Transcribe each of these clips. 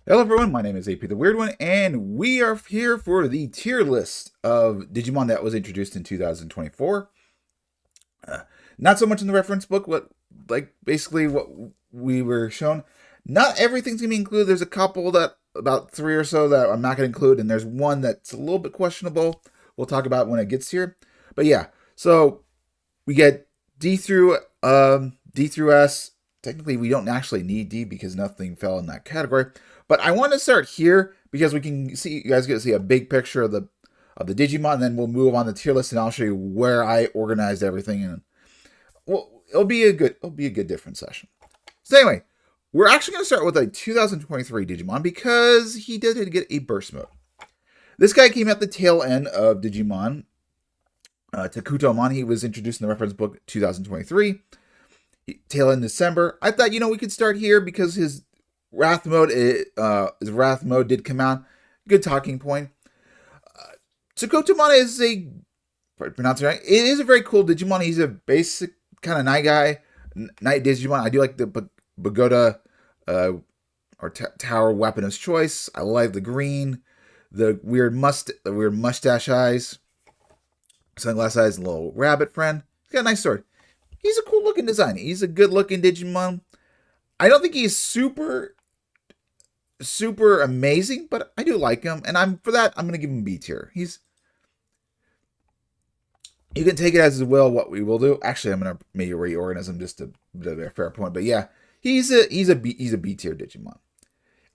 Hello everyone, my name is AP the Weird One, and we are here for the tier list of Digimon that was introduced in 2024. Uh, Not so much in the reference book, but like basically what we were shown. Not everything's gonna be included. There's a couple that, about three or so, that I'm not gonna include, and there's one that's a little bit questionable. We'll talk about when it gets here. But yeah, so we get D through S. Technically, we don't actually need D because nothing fell in that category. But I want to start here because we can see, you guys get to see a big picture of the Digimon, and then we'll move on the tier list, and I'll show you where I organized everything. And well, it'll be a good different session. So anyway, we're actually going to start with a 2023 Digimon because he did get a burst mode. This guy came at the tail end of Digimon. Takutoumon, he was introduced in the reference book 2023. Tail end December. I thought, we could start here because his his wrath mode did come out. Good talking point. Takutoumon is pronounce it right. It is a very cool Digimon. He's a basic kind of night guy, night Digimon. I do like the Pagoda or tower weapon of choice. I like the green, the weird mustache eyes, sunglass eyes, and little rabbit friend. He's got a nice sword. He's a cool looking design. He's a good looking Digimon. I don't think he's super amazing, but I do like him, and I'm gonna give him B tier. You can take it as well. What we will do, actually, I'm gonna maybe reorganize him just to a fair point. But yeah, he's a B tier Digimon.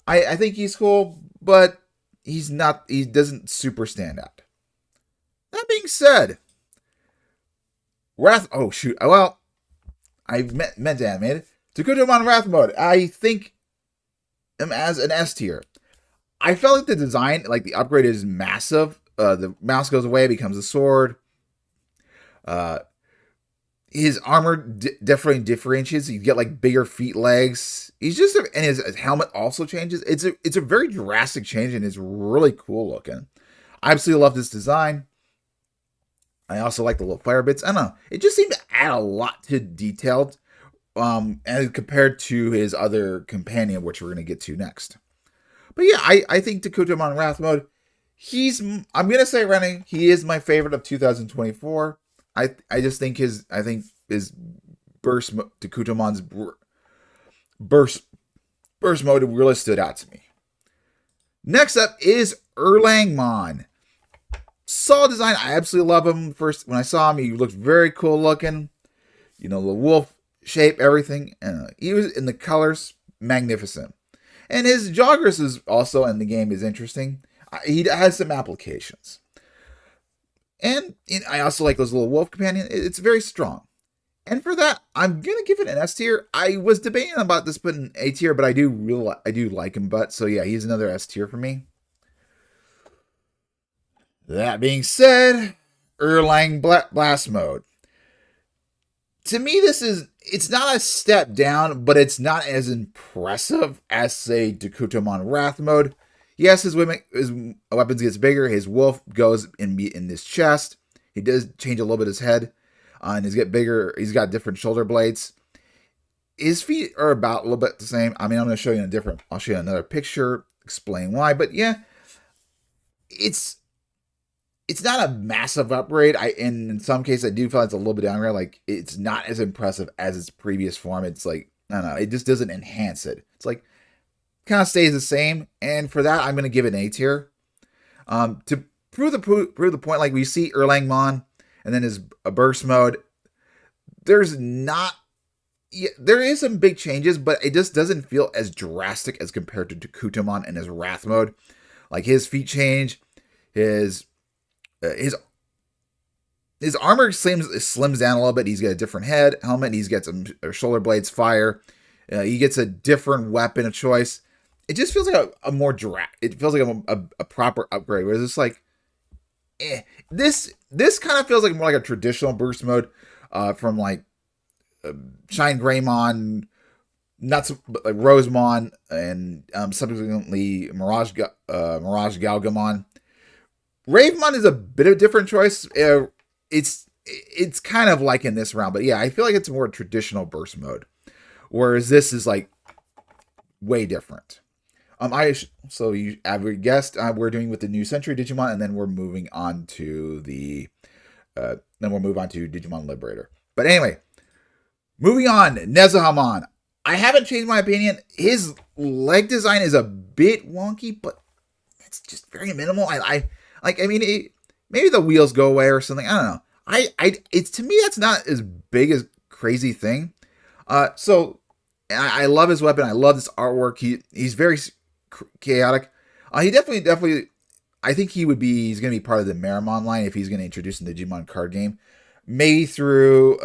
I think he's cool, but he's not. He doesn't super stand out. That being said, Wrath. Oh shoot. Well, I meant to animate it. Takutoumon Wrath mode. I think him as an S tier. I felt like the design, like the upgrade, is massive. The mouse goes away, becomes a sword. His armor definitely differentiates. You get like bigger feet, legs. And his helmet also changes. It's a very drastic change, and it's really cool looking. I absolutely love this design. I also like the little fire bits. I don't know. It just seemed to add a lot to detailed, as compared to his other companion, which we're going to get to next. But yeah, I think Takutoumon Wrath mode, I'm going to say running, he is my favorite of 2024. I just think his Takutomon's burst mode really stood out to me. Next up is Erlangmon. Solid design. I absolutely love him. First, when I saw him, he looked very cool looking. The wolf shape, everything. He was in the colors, magnificent. And his joggers is also in the game is interesting. He has some applications. And I also like those little wolf companion. It's very strong. And for that, I'm gonna give it an S tier. I was debating about this putting A tier, but I do like him. But so yeah, he's another S tier for me. That being said, Erlang Blast Mode. To me, it's not a step down, but it's not as impressive as, say, Takutoumon Wrath Mode. Yes, his weapons gets bigger. His wolf goes in his chest. He does change a little bit his head. And he's get bigger. He's got different shoulder blades. His feet are about a little bit the same. I mean, I'm going to show you I'll show you another picture, explain why. But yeah, it's not a massive upgrade. In some cases, I do feel like it's a little bit downgrade. Like, it's not as impressive as its previous form. It's like, I don't know, it just doesn't enhance it. It's like, kind of stays the same. And for that, I'm going to give it an A tier. To prove the point, like we see Erlangmon and then his burst mode, there is some big changes, but it just doesn't feel as drastic as compared to Takutoumon and his wrath mode. Like, his feet change, his armor slims down a little bit. He's got a different helmet. He's got some shoulder blades, fire. He gets a different weapon of choice. It just feels like a more direct. It feels like a proper upgrade. Whereas it's like, this kind of feels like more like a traditional burst mode from like Shine Greymon, not so, but like Rosemon, and subsequently Mirage Galgamon. Ravemon is a bit of a different choice. It's kind of like in this round, but yeah, I feel like it's more traditional burst mode, whereas this is like way different. So you have guessed, we're doing with the new Century Digimon, and then we're moving on to then we'll move on to Digimon Liberator. But anyway, moving on, Nezhamon. I haven't changed my opinion. His leg design is a bit wonky, but it's just very minimal. I like. I mean, maybe the wheels go away or something. I don't know. It's to me that's not as big as crazy thing. So I love his weapon. I love this artwork. He's very chaotic. He definitely. I think he's going to be part of the Marimon line if he's going to introduce the Digimon card game. Maybe through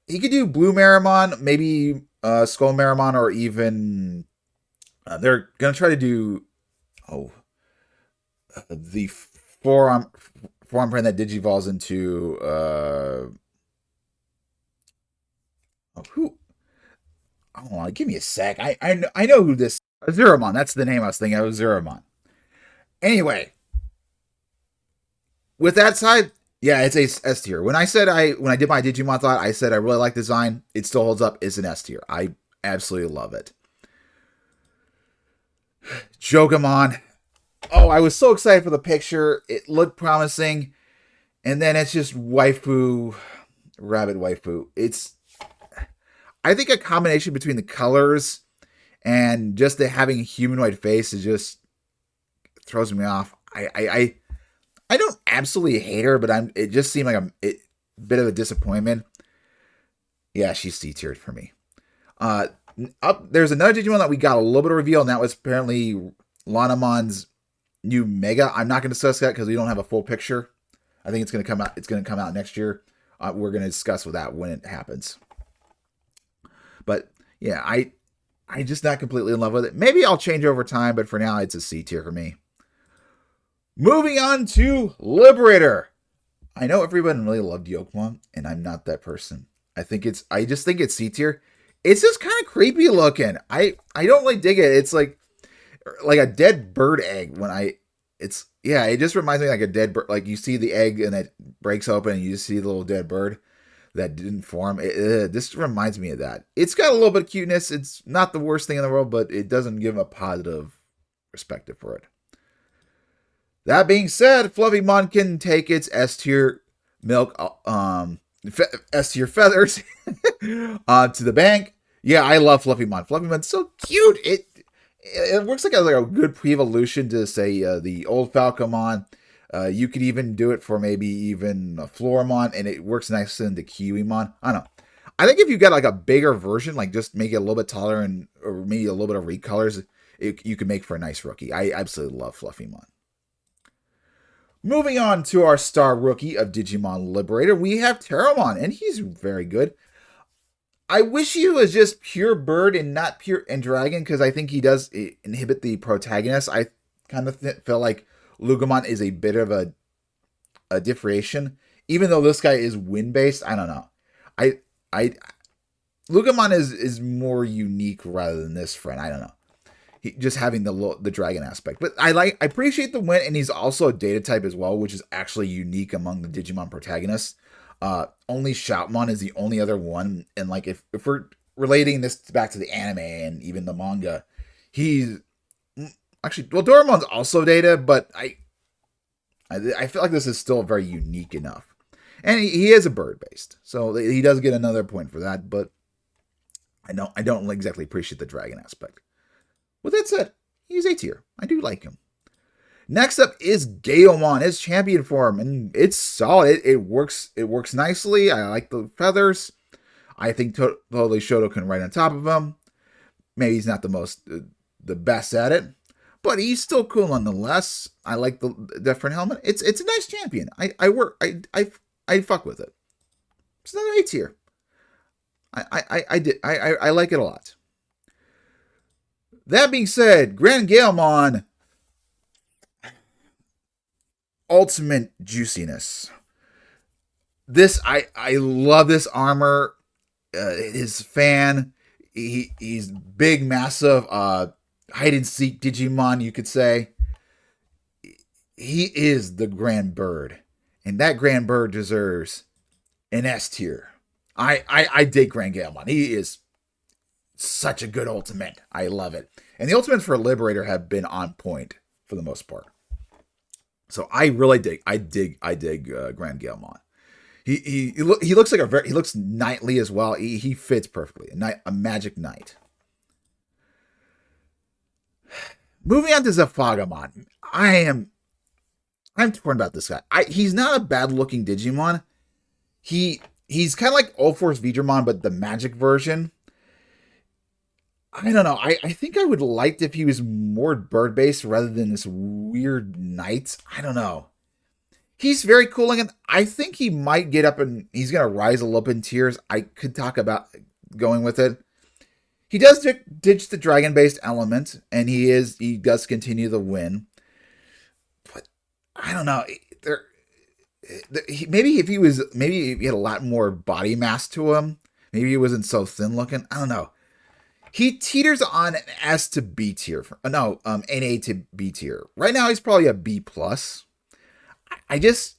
he could do Blue Marimon, maybe Skull Marimon, or even they're going to try to do the forearm print that Digivolves into who? Oh, give me a sec. I know who this Zeromon. That's the name I was thinking of. Zeromon. Anyway, with that side, yeah, it's a S tier. When I did my Digimon thought, I said I really like the design. It still holds up. It's an S tier. I absolutely love it. Jougamon. Oh, I was so excited for the picture. It looked promising. And then it's just waifu, rabbit waifu. It's, I think, a combination between the colors and just the having a humanoid face is just throws me off. I don't absolutely hate her, but it just seemed like a bit of a disappointment. Yeah, she's C-tiered for me. There's another Digimon that we got a little bit of reveal, and that was apparently Landramon's new Mega. I'm not going to discuss that because we don't have a full picture. I think it's going to come out. It's going to come out next year. We're going to discuss with that when it happens. But yeah, I'm just not completely in love with it. Maybe I'll change over time, but for now, it's a C tier for me. Moving on to Liberator. I know everyone really loved Yokomon, and I'm not that person. I just think it's C tier. It's just kind of creepy looking. I don't really dig it. It's like a dead bird egg it just reminds me like a dead bird. Like you see the egg and it breaks open and you just see the little dead bird that didn't form. This reminds me of that. It's got a little bit of cuteness. It's not the worst thing in the world, but it doesn't give a positive perspective for it. That being said, Fluffymon can take its S tier milk, S tier feathers to the bank. Yeah, I love Fluffymon. Fluffymon's so cute. It works like a good pre-evolution to, say, the old Falcomon. You could even do it for maybe even a Floramon, and it works nice into Kiwimon. I don't know. I think if you get like a bigger version, like just make it a little bit taller or maybe a little bit of recolors, you can make for a nice rookie. I absolutely love Fluffymon. Moving on to our star rookie of Digimon Liberator, we have Takutoumon, and he's very good. I wish he was just pure bird and not pure and dragon, because I think he does inhibit the protagonist. I kind of feel like Lugamon is a bit of a differentiation, even though this guy is wind based. I don't know. Lugamon is more unique rather than this friend. I don't know. Just having the dragon aspect, but I appreciate the win, and he's also a data type as well, which is actually unique among the Digimon protagonists. Only Shoutmon is the only other one, and like if we're relating this back to the anime and even the manga, he's actually Doraemon's also data, but I feel like this is still very unique enough, and he is a bird based, so he does get another point for that. But I don't exactly appreciate the dragon aspect. With that said, he's A tier. I do like him. Next up is Galemon, his champion form, and it's solid. It works nicely. I like the feathers. I think totally Shoto can ride on top of him. Maybe he's not the best at it, but he's still cool nonetheless. I like the different helmet. It's a nice champion. I fuck with it. It's another A tier. I like it a lot. That being said, Grand Galemon, ultimate juiciness. I love this armor. His fan, he's big, massive, hide and seek Digimon, you could say. He is the Grand Bird, and that Grand Bird deserves an S tier. I dig Grand Galemon. He is such a good ultimate. I love it. And the ultimates for Liberator have been on point for the most part. So I really dig. I dig Grand Galemon. He looks like he looks knightly as well. He fits perfectly. A magic knight. Moving on to Zephagamon. I'm torn about this guy. He's not a bad looking Digimon. He's kind of like Ulforce Vidramon, but the magic version. I don't know. I think I would liked if he was more bird based rather than this weird knight. I don't know. He's very cool, and I think he might get up and he's gonna rise a little bit in tiers. I could talk about going with it. He does ditch the dragon based element, and he does continue the win. But I don't know. Maybe if he had a lot more body mass to him, maybe he wasn't so thin looking. I don't know. He teeters on an S to B tier. An A to B tier. Right now, he's probably a B plus. There's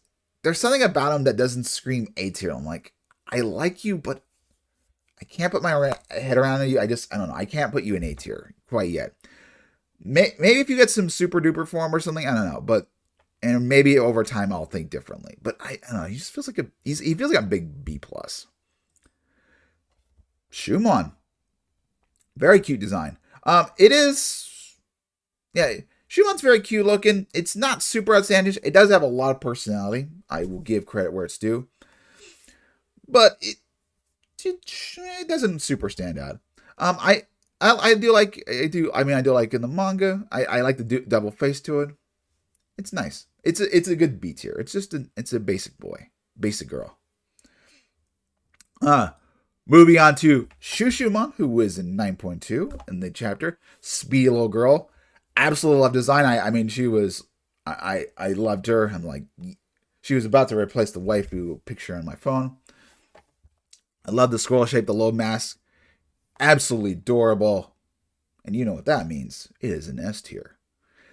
something about him that doesn't scream A tier. I'm like, I like you, but I can't put my head around you. I don't know. I can't put you in A tier quite yet. Maybe if you get some super duper form or something, I don't know. And maybe over time I'll think differently. But I don't know. He just feels like he feels like a big B plus. Shoemon. Very cute design. It is, yeah, Shoemon's very cute looking. It's not super outstanding. It does have a lot of personality. I will give credit where it's due. But it doesn't super stand out. I do like in the manga. I like the double face to it. It's nice. It's a good B tier. It's a basic boy, basic girl. Moving on to Shoemon, who was in 9.2 in the chapter. Speedy little girl. Absolutely love design. I loved her. I'm like, she was about to replace the waifu picture on my phone. I love the scroll shape, the low mask. Absolutely adorable. And you know what that means. It is an S tier.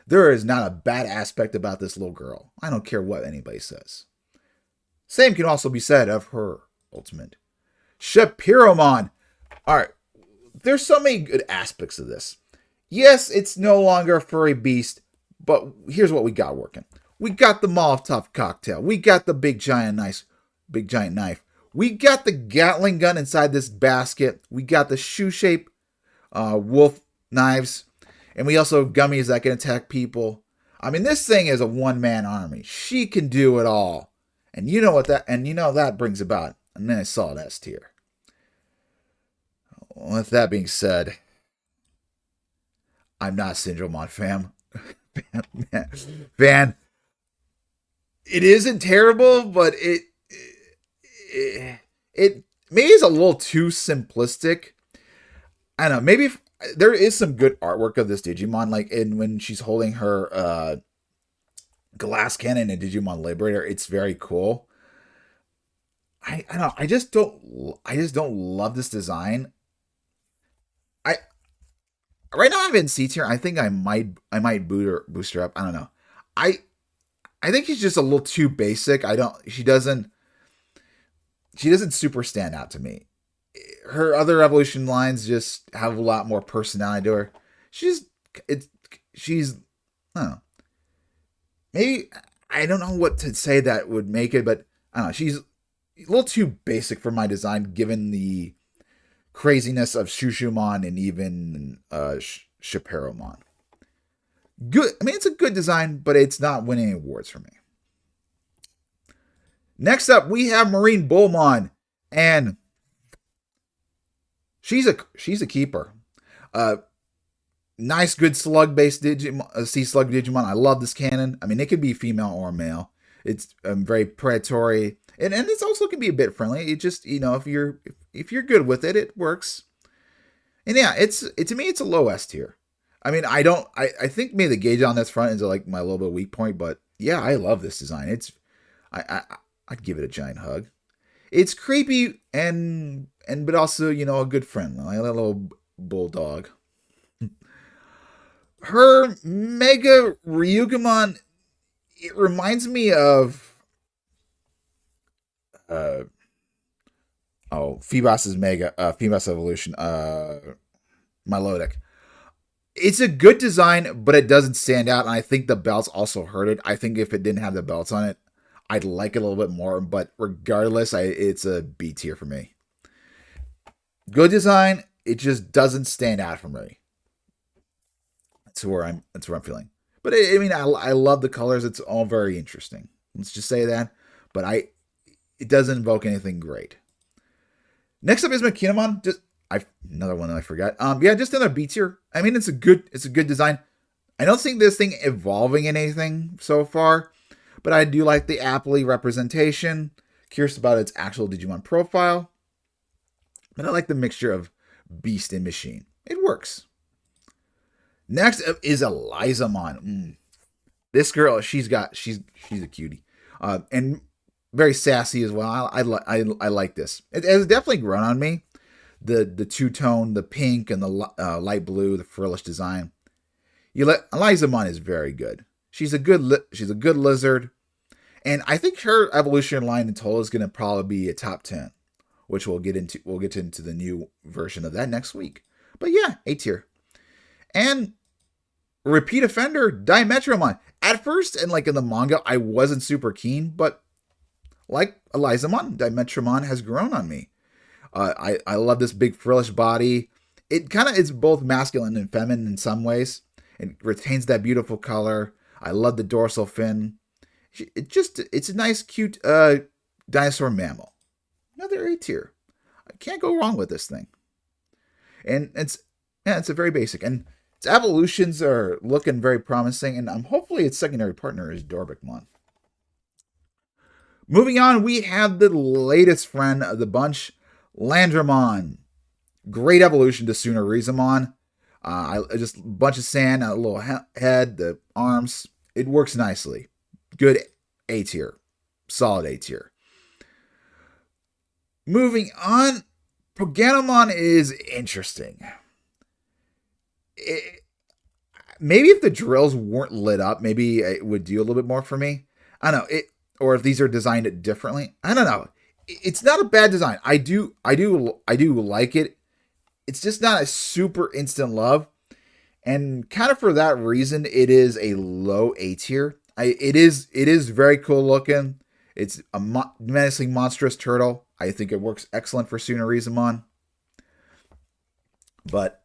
There is not a bad aspect about this little girl. I don't care what anybody says. Same can also be said of her ultimate. Shapiromon. Alright, there's so many good aspects of this. Yes, it's no longer a furry beast, but here's what we got working. We got the Molotov cocktail. We got the big giant knife. We got the Gatling gun inside this basket. We got the shoe shape wolf knives. And we also have gummies that can attack people. I mean, this thing is a one-man army. She can do it all. And you know what that brings about. And then I saw an S tier. With that being said, I'm not Cendrillmon fam. Fan. It isn't terrible, but it maybe is a little too simplistic. I don't know. Maybe there is some good artwork of this Digimon, like when she's holding her glass cannon in Digimon Liberator. It's very cool. I don't know. I just don't love this design. Right now I'm in C tier. I think I might boost her up. I don't know. I think she's just a little too basic. She doesn't super stand out to me. Her other evolution lines just have a lot more personality to her. She's I don't know. Maybe I don't know what to say that would make it, but I don't know. She's a little too basic for my design, given the craziness of Shoemon and even Shapiromon. Good. I mean, it's a good design, but it's not winning awards for me. Next up, we have MarineBullmon, and she's a keeper. Nice, good slug-based Digimon, sea slug Digimon. I love this cannon. I mean, it could be female or male. It's very predatory, and it's also can be a bit friendly. It just, if you're good with it, it works. And yeah, to me, it's a low S tier. I mean, I think maybe the gauge on this front is like my little bit weak point, but yeah, I love this design. I'd give it a giant hug. It's creepy but also, a good friend, like a little bulldog. Her Mega Ryugamon, it reminds me of Phoebos's Mega Phoebos evolution. Milotic. It's a good design, but it doesn't stand out, and I think the belts also hurt it. I think if it didn't have the belts on it, I'd like it a little bit more, but regardless, it's a B tier for me. Good design, it just doesn't stand out for me. That's where I'm feeling. But I mean, I love the colors. It's all very interesting. Let's just say that. But it doesn't invoke anything great. Next up is Makinemon. Another one that I forgot. Yeah, just another B tier. I mean, it's a good design. I don't think this thing evolving in anything so far, but I do like the aptly representation. Curious about its actual Digimon profile. And I like the mixture of beast and machine. It works. Next up is Elizamon. This girl, she's a cutie, and very sassy as well. I like this. It has definitely grown on me. The two tone, the pink and the light blue, the frillish design. Elizamon is very good. She's a good lizard, and I think her evolution line in total is going to probably be a top 10, which we'll get into the new version of that next week. But yeah, A tier. And repeat offender, Dimetromon. At first, and like in the manga, I wasn't super keen, but like Elizamon, Dimetromon has grown on me. I love this big frillish body. It kind of is both masculine and feminine in some ways. It retains that beautiful color. I love the dorsal fin. It's a nice, cute dinosaur mammal. Another A tier. I can't go wrong with this thing. And it's a very basic. And its evolutions are looking very promising, and hopefully its secondary partner is Dorbuckmon. Moving on, we have the latest friend of the bunch, Landramon. Great evolution to Tsunorizamon. Just a bunch of sand, a little head, the arms. It works nicely. Good A tier. Solid A tier. Moving on, Galemon is interesting. Maybe if the drills weren't lit up, maybe it would do a little bit more for me. I don't know. Or if these are designed differently. I don't know. It's not a bad design. I do like it. It's just not a super instant love. And kind of for that reason, it is a low A tier. It is very cool looking. It's a menacing monstrous turtle. I think it works excellent for Tsunorizamon. But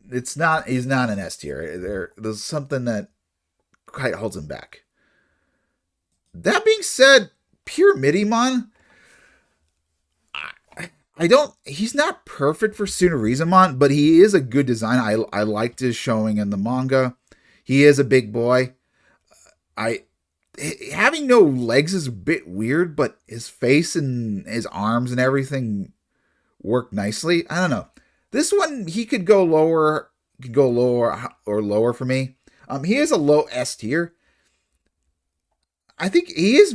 he's not an S tier. There's something that quite holds him back. That being said, Pyramidimon, he's not perfect for Tsunorizamon, but he is a good design. I liked his showing in the manga. He is a big boy. Having no legs is a bit weird, but his face and his arms and everything work nicely. I don't know. This one, he could go lower or lower for me. He is a low S tier. I think he's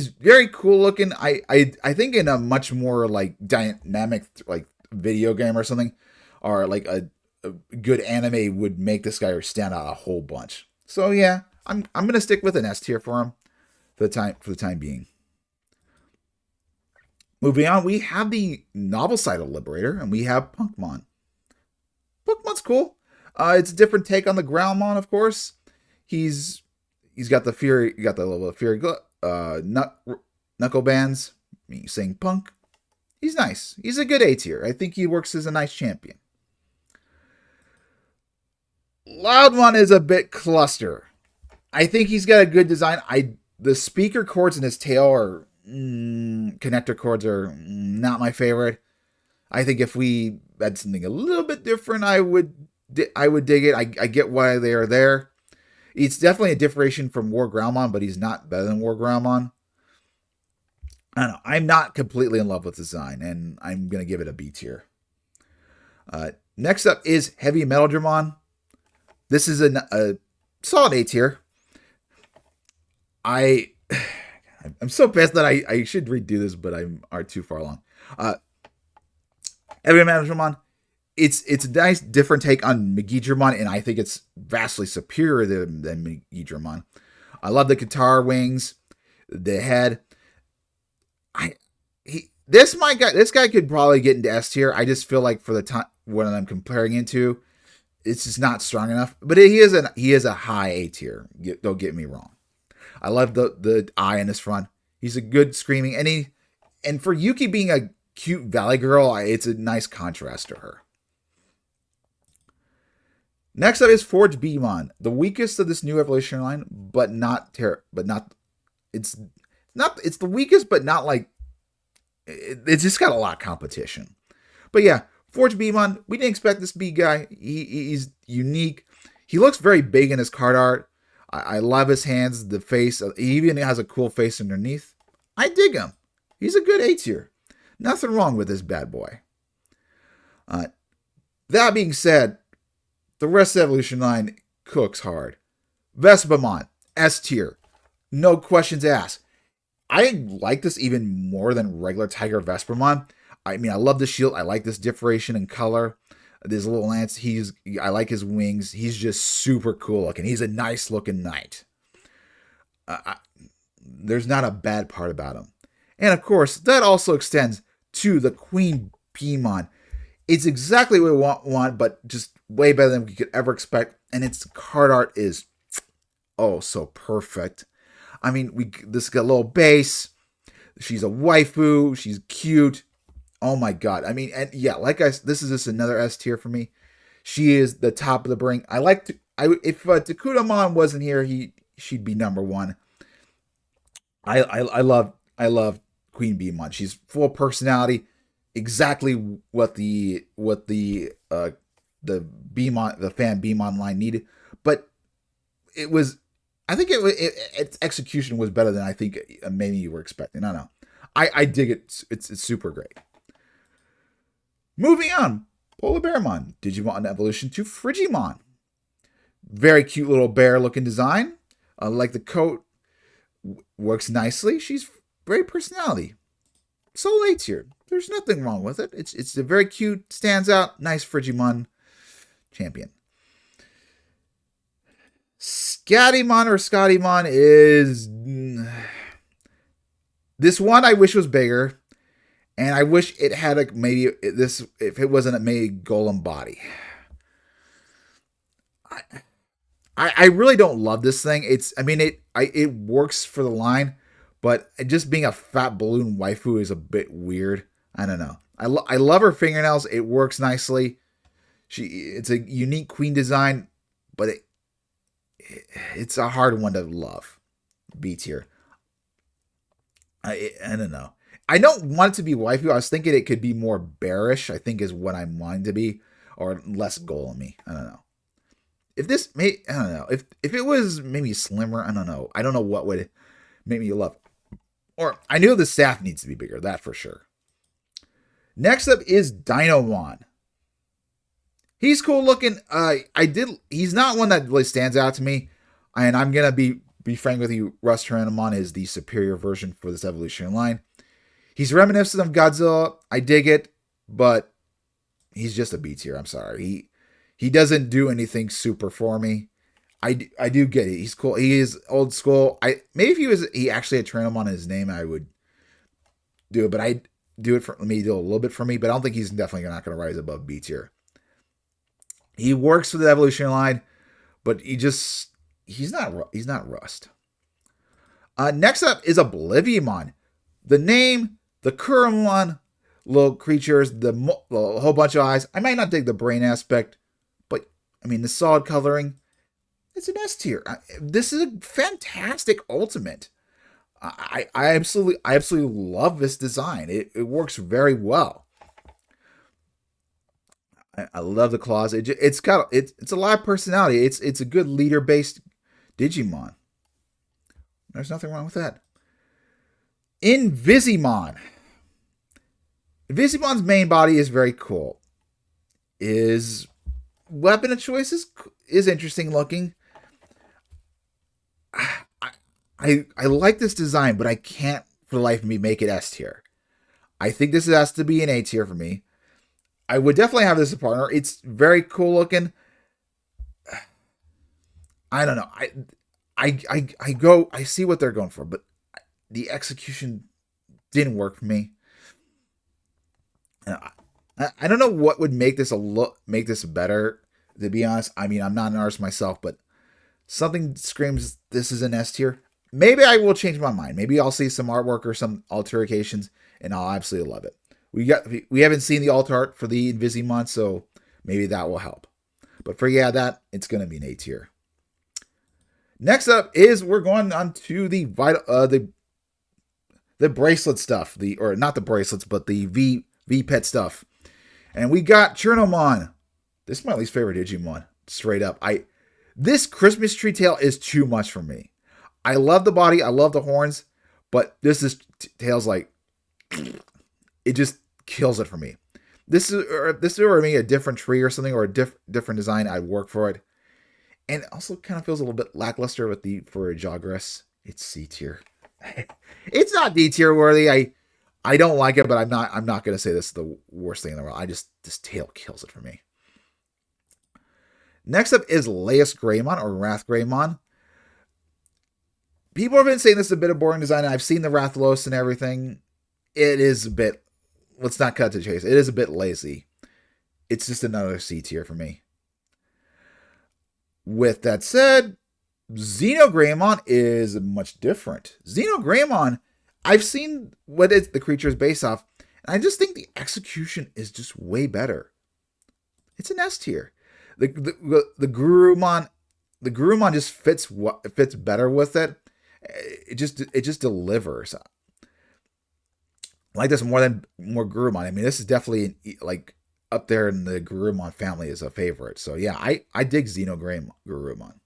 very cool looking. I think in a much more like dynamic like video game or something, or like a good anime would make this guy stand out a whole bunch. So yeah, I'm gonna stick with an S tier for him for the time being. Moving on, we have the novel side of Liberator, and we have Punkmon. Punkmon's cool. It's a different take on the Galemon, of course. He's got the fury, level of fury knuckle bands. Saying punk. He's nice. He's a good A tier. I think he works as a nice champion. Loudmon is a bit cluster. I think he's got a good design. The speaker cords in his tail are connector cords are not my favorite. I think if we had something a little bit different, I would dig it. I get why they are there. It's definitely a differentiation from War Galemon, but he's not better than War Galemon. I don't know. I'm not completely in love with the design, and I'm going to give it a B tier. Next up is HeavyMetaldramon. This is a solid A tier. I'm so pissed that I should redo this, but I'm too far along. HeavyMetaldramon. It's a nice different take on Megidramon, and I think it's vastly superior than Megidramon. I love the guitar wings, the head. This guy could probably get into S tier. I just feel like for the time what I'm comparing into. It's just not strong enough. But he is a high A tier. Don't get me wrong. I love the eye in his front. He's a good screaming, and for Yuki being a cute valley girl, it's a nice contrast to her. Next up is Forgebeemon, the weakest of this new evolution line, it's the weakest, but not like it's just got a lot of competition. But yeah, Forgebeemon, we didn't expect this big guy. He's unique. He looks very big in his card art. I love his hands, the face. He even has a cool face underneath. I dig him. He's a good A tier. Nothing wrong with this bad boy. That being said, the rest of the evolution line cooks hard. Vespamon, S tier. No questions asked. I like this even more than regular Tiger Vespamon. I mean, I love the shield. I like this differentiation in color. This little lance, I like his wings. He's just super cool looking. He's a nice looking knight. There's not a bad part about him. And of course, that also extends to the Queenbeemon. It's exactly what we want, but just way better than we could ever expect. And its card art is, oh, so perfect. I mean, this got a little base. She's a waifu. She's cute. Oh my god! I mean, and yeah, this is just another S tier for me. She is the top of the ring. If Takutoumon wasn't here, she'd be number one. I love Queenbeemon. She's full of personality, exactly what the fan Beemon line needed. But I think its execution was better than I think maybe you were expecting. I don't know. I dig it. It's super great. Moving on, Liberator, Digimon evolution to Frigimon. Very cute little bear-looking design. Like the coat, works nicely. She's very personality. So A tier. There's nothing wrong with it. It's a very cute, stands out, nice Frigimon champion. Scottymon is this one. I wish was bigger. And I wish it had if it wasn't a maybe golem body. I really don't love this thing. It works for the line, but just being a fat balloon waifu is a bit weird. I don't know. I love her fingernails. It works nicely. It's a unique queen design, but it's a hard one to love. B tier. I don't know. I don't want it to be waifu. I was thinking it could be more bearish, I think is what I'm wanting to be, or less golemy. I don't know. I don't know. If it was maybe slimmer, I don't know. I don't know what would make me love. Or I knew the staff needs to be bigger, that for sure. Next up is Dinomon. He's cool looking. He's not one that really stands out to me. And I'm gonna be frank with you, Landramon is the superior version for this evolution line. He's reminiscent of Godzilla. I dig it, but he's just a B tier. I'm sorry. He doesn't do anything super for me. I do get it. He's cool. He is old school. Maybe if he actually had Cendrillmon in his name, I would do it. But I do it for maybe do a little bit for me. But I don't think he's definitely not going to rise above B tier. He works for the evolution line, but he's not Rust. Next up is Oblivionmon. The name. The Kurumon, little creatures, the whole bunch of eyes. I might not dig the brain aspect, but I mean the solid coloring. It's an S tier. This is a fantastic ultimate. I absolutely love this design. It works very well. I love the claws. It's a lot of personality. It's a good leader based Digimon. There's nothing wrong with that. Invisimon. Invisimon's main body is very cool. His weapon of choice is interesting looking. I like this design, but I can't for the life of me make it S tier. I think this has to be an A tier for me. I would definitely have this as a partner. It's very cool looking. I don't know. I see what they're going for, but the execution didn't work for me. I I don't know what would make this make this better. To be honest, I mean, I'm not an artist myself, but something screams this is an S tier. Maybe I will change my mind. Maybe I'll see some artwork or some alterations, and I'll absolutely love it. We haven't seen the alter art for the Invisimon, so maybe that will help. But for that, it's gonna be an A tier. Next up is we're going on to the bracelet stuff, or not the bracelets, but the V pet stuff, and we got Cendrillmon. This is my least favorite Digimon, straight up. This Christmas tree tail is too much for me. I love the body, I love the horns, but this tail's like, it just kills it for me. This is for me a different tree or something, or a different design. I'd work for it. And it also kind of feels a little bit lackluster for a Jogress. It's C tier. It's not D tier worthy. I don't like it, but I'm not gonna say this is the worst thing in the world. This tail kills it for me. Next up is Greymon or Wrath-Greymon. People have been saying this is a bit of boring design. I've seen the Rathalos and everything. It is a bit, let's not cut to the chase. It is a bit lazy. It's just another C tier for me. With that said, Xenogreymon is much different. Xenogreymon, I've seen what the creature is based off, and I just think the execution is just way better. It's an S tier. The Gurumon just fits better with it. It just delivers. I like this more Gurumon. I mean, this is definitely like up there in the Gurumon family as a favorite. So yeah, I dig Gurumon.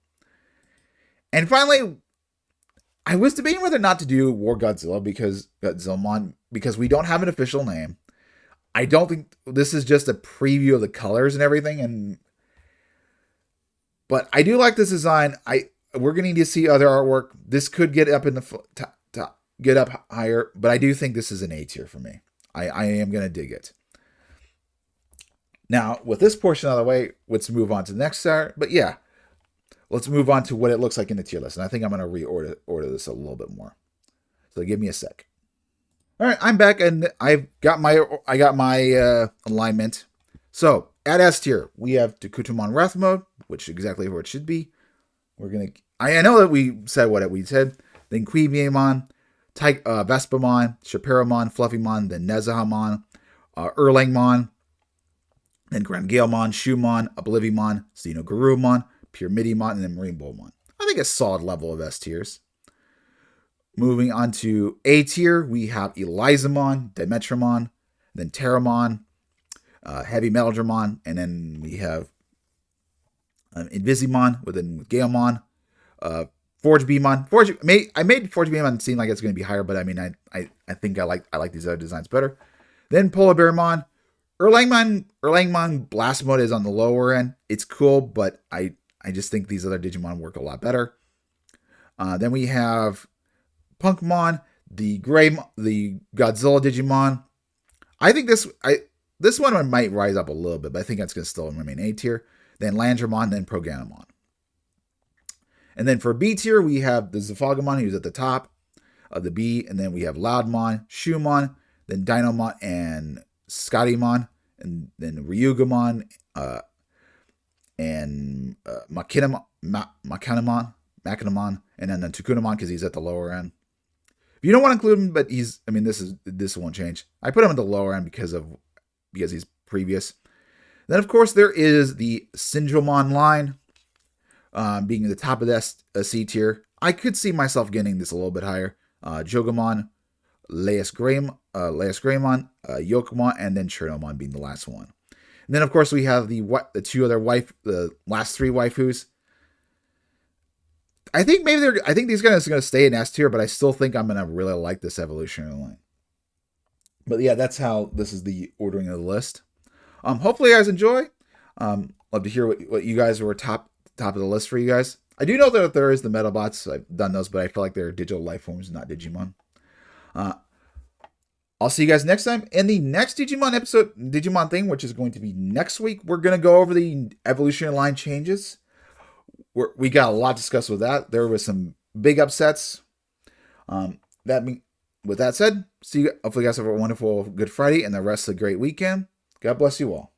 And finally, I was debating whether or not to do War Godzilla because we don't have an official name. I don't think this is just a preview of the colors and everything, but I do like this design. We're gonna need to see other artwork. This could get up in the get up higher, but I do think this is an A tier for me. I am gonna dig it. Now, with this portion out of the way, let's move on to the next star. But yeah, let's move on to what it looks like in the tier list. And I think I'm gonna reorder this a little bit more. So give me a sec. All right, I'm back, and I got my alignment. So at S tier, we have Takutoumon Wrath Mode, which is exactly where it should be. I know that we said what we said. Then Queenbeemon, Vespamon, Shaperamon, Fluffymon, then Nezhamon, Erlangmon, then Galemon, Shoemon, Oblivimon, Xenogurumon, Pyramidimon, and then MarineBullmon. I think a solid level of S tiers. Moving on to A tier, we have Elizamon, Dimetromon, then Terramon, HeavyMetaldramon, and then we have Invisimon with Galemon, ForgeBeemon. I made ForgeBeemon seem like it's going to be higher, but I mean, I think I like these other designs better. Then Polarbearmon, Erlangmon Blast Mode is on the lower end. It's cool, but I just think these other Digimon work a lot better. Then we have Punkmon, the Godzilla Digimon. I think this one might rise up a little bit, but I think that's going to still remain A tier. Then Landramon, then Galemon. And then for B tier, we have the Zephagamon, who's at the top of the B, and then we have Loudmon, Shoemon, then Dinomon and Scottymon, and then Ryugamon, and Machinamon, and then Takutoumon because he's at the lower end. You don't want to include him, but this won't change. I put him at the lower end because he's previous. Then, of course, there is the Cendrillmon line, being at the top of that C tier. I could see myself getting this a little bit higher. Jougamon, Greymon, Yokomon, and then Cendrillmon being the last one. And then, of course, we have the last three waifus. I think these guys are going to stay in S tier, but I still think I'm going to really like this evolutionary line. But yeah, that's how this is the ordering of the list. Hopefully you guys enjoy. Love to hear what you guys were top of the list for you guys. I do know that there is the Metalbots. I've done those, but I feel like they're digital life forms, not Digimon. I'll see you guys next time in the next Digimon thing, which is going to be next week. We're going to go over the evolutionary line changes. We got a lot to discuss with that. There was some big upsets. With that said, hopefully you guys have a wonderful Good Friday and the rest of the great weekend. God bless you all.